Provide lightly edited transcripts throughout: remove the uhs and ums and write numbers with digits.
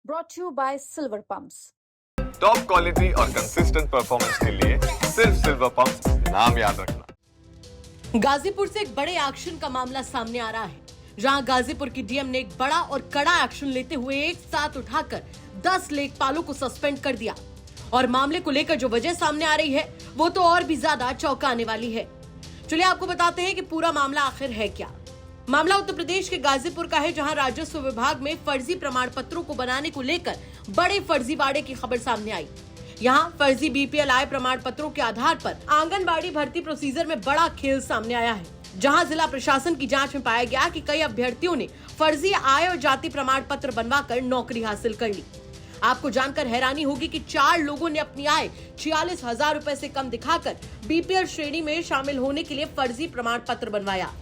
brought to you by Silver Pumps. Top quality और consistent performance के लिए सिर्फ सिल्वर पंप्स, नाम याद रखना। गाजीपुर से एक बड़े एक्शन का मामला सामने आ रहा है, जहां गाजीपुर की डीएम ने एक बड़ा और कड़ा एक्शन लेते हुए एक साथ उठाकर 10 लेखपालों को सस्पेंड कर दिया। और मामले को लेकर जो वजह सामने आ रही है वो तो और भी ज्यादा चौंकाने वाली है। चलिए आपको बताते हैं कि पूरा मामला आखिर है क्या। मामला उत्तर प्रदेश के गाजीपुर का है, जहां राजस्व विभाग में फर्जी प्रमाण पत्रों को बनाने को लेकर बड़े फर्जीवाड़े की खबर सामने आई। यहां फर्जी बीपीएल आय प्रमाण पत्रों के आधार पर आंगनबाड़ी भर्ती प्रोसीजर में बड़ा खेल सामने आया है, जहां जिला प्रशासन की जांच में पाया गया कि कई अभ्यर्थियों ने फर्जी आय और जाति प्रमाण पत्र बनवाकर नौकरी हासिल कर ली। आपको जानकर हैरानी होगी कि 4 लोगों ने अपनी आय 46,000 रुपए से कम दिखाकर बीपीएल श्रेणी में शामिल होने के लिए फर्जी प्रमाण पत्र बनवाया।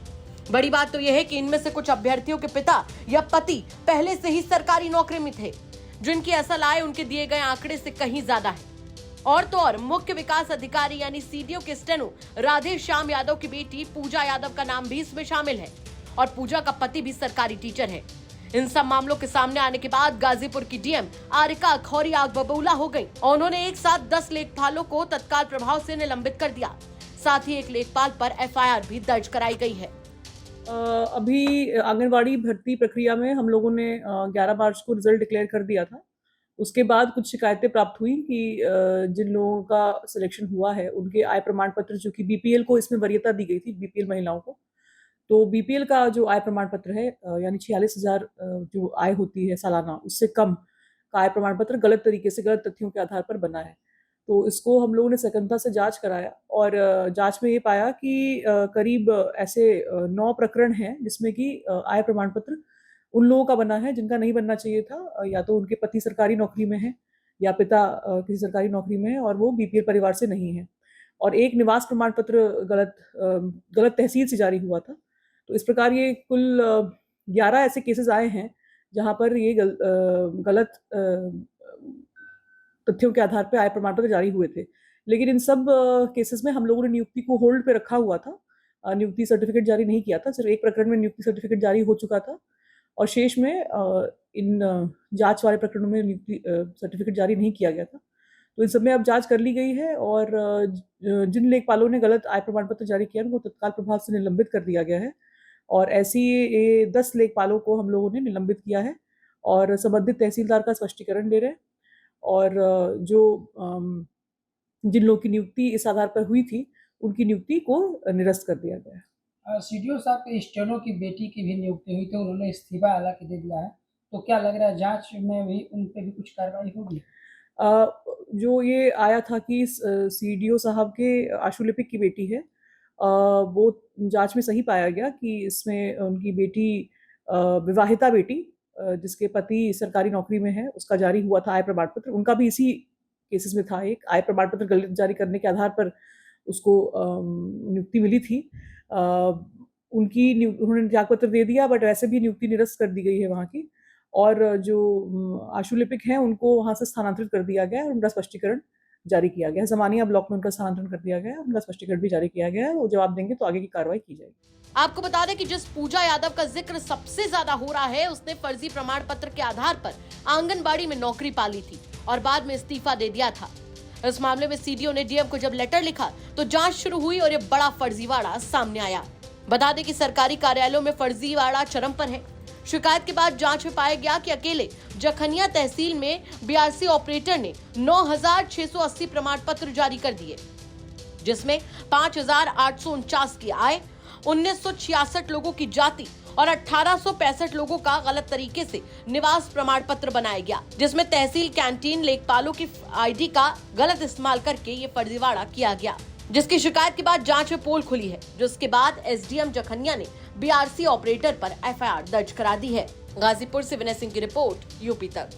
बड़ी बात तो यह है कि इनमें से कुछ अभ्यर्थियों के पिता या पति पहले से ही सरकारी नौकरी में थे, जिनकी असल आय उनके दिए गए आंकड़े से कहीं ज्यादा है। और तो और मुख्य विकास अधिकारी यानी सीडीओ के स्टेनो राधे श्याम यादव की बेटी पूजा यादव का नाम भी इसमें शामिल है और पूजा का पति भी सरकारी टीचर है। इन सब मामलों के सामने आने के बाद गाजीपुर की डीएम आरिका खौरी आग बबूला हो गई और उन्होंने एक साथ 10 लेखपालों को तत्काल प्रभाव से निलंबित कर दिया। साथ ही एक लेखपाल पर एफआईआर भी दर्ज कराई गई है। अभी आंगनबाड़ी भर्ती प्रक्रिया में हम लोगों ने 11 मार्च को रिजल्ट डिक्लेयर कर दिया था। उसके बाद कुछ शिकायतें प्राप्त हुई कि जिन लोगों का सिलेक्शन हुआ है उनके आय प्रमाण पत्र, जो कि बीपीएल को इसमें वरीयता दी गई थी, बीपीएल महिलाओं को, तो बीपीएल का जो आय प्रमाण पत्र है यानी 46,000 जो आय होती है सालाना, उससे कम का आय प्रमाण पत्र गलत तरीके से, गलत तथ्यों के आधार पर बना है। तो इसको हम लोगों ने सघनता से जांच कराया और जांच में ये पाया कि करीब ऐसे 9 प्रकरण हैं जिसमें कि आय प्रमाण पत्र उन लोगों का बना है जिनका नहीं बनना चाहिए था। या तो उनके पति सरकारी नौकरी में है या पिता किसी सरकारी नौकरी में है और वो बीपीएल परिवार से नहीं है। और एक निवास प्रमाण पत्र गलत तहसील से जारी हुआ था। तो इस प्रकार ये कुल 11 ऐसे केसेस आए हैं जहाँ पर ये गलत तथ्यों के आधार पर आय प्रमाण पत्र जारी हुए थे। लेकिन इन सब केसेस में हम लोगों ने नियुक्ति को होल्ड पे रखा हुआ था, नियुक्ति सर्टिफिकेट जारी नहीं किया था। सिर्फ एक प्रकरण में नियुक्ति सर्टिफिकेट जारी हो चुका था और शेष में इन जांच वाले प्रकरणों में नियुक्ति सर्टिफिकेट जारी नहीं किया गया था। तो इन सब में अब जांच कर ली गई है और जिन लेखपालों ने गलत आय प्रमाण पत्र जारी किया उनको तत्काल प्रभाव से निलंबित कर दिया गया है। और ऐसी ये 10 लेखपालों को हम लोगों ने निलंबित किया है और संबंधित तहसीलदार का स्पष्टीकरण दे रहे हैं। और जो जिन लोगों की नियुक्ति इस आधार पर हुई थी उनकी नियुक्ति को निरस्त कर दिया गया है। सीडीओ साहब के स्टेनो की बेटी की भी नियुक्ति हुई थी, उन्होंने इस्तीफा हालांकि दे दिया है, तो क्या लग रहा है जांच में भी उन पे भी कुछ कार्रवाई होगी? जो ये आया था कि सीडीओ साहब के आशुलिपिक की बेटी है, वो जांच में सही पाया गया कि इसमें उनकी बेटी विवाहिता बेटी जिसके पति सरकारी नौकरी में है, उसका जारी हुआ था आय प्रमाण पत्र। उनका भी इसी केसेस में था, एक आय प्रमाण पत्र गलत जारी करने के आधार पर उसको नियुक्ति मिली थी। उन्होंने त्यागपत्र दे दिया, बट वैसे भी नियुक्ति निरस्त कर दी गई है वहाँ की। और जो आशुलिपिक हैं उनको वहाँ से स्थानांतरित कर दिया गया है और उनका स्पष्टीकरण जारी किया गया है। ज़मानिया ब्लॉक में उनका स्थानांतरण कर दिया गया है, उनका स्पष्टीकरण भी जारी किया गया है। वो जवाब देंगे तो आगे की कार्रवाई की जाएगी। आपको बता दें कि जिस पूजा यादव का जिक्र सबसे ज्यादा हो रहा है, उसने फर्जी प्रमाण पत्र के आधार पर आंगनबाड़ी में नौकरी पाली थी और बाद में इस्तीफा दे दिया था। इस मामले में सीडीओ ने डीएम को जब लेटर लिखा तो जांच शुरू हुई और ये बड़ा फर्जीवाड़ा सामने आया। बता दें कि सरकारी कार्यालयों में फर्जीवाड़ा चरम पर है। शिकायत के बाद जांच में पाया गया कि अकेले जखनिया तहसील में बीआरसी ऑपरेटर ने 9,680 प्रमाण पत्र जारी कर दिए, जिसमें 5,849 की आय, 1,966 लोगों की जाति और 1,865 लोगों का गलत तरीके से निवास प्रमाण पत्र बनाया गया, जिसमें तहसील कैंटीन लेखपालों की आईडी का गलत इस्तेमाल करके ये फर्जीवाड़ा किया गया, जिसकी शिकायत के बाद जांच में पोल खुली है, जिसके बाद एसडीएम जखनिया ने बीआरसी ऑपरेटर पर एफआईआर दर्ज करा दी है। गाजीपुर से विनय सिंह की रिपोर्ट, यूपी तक।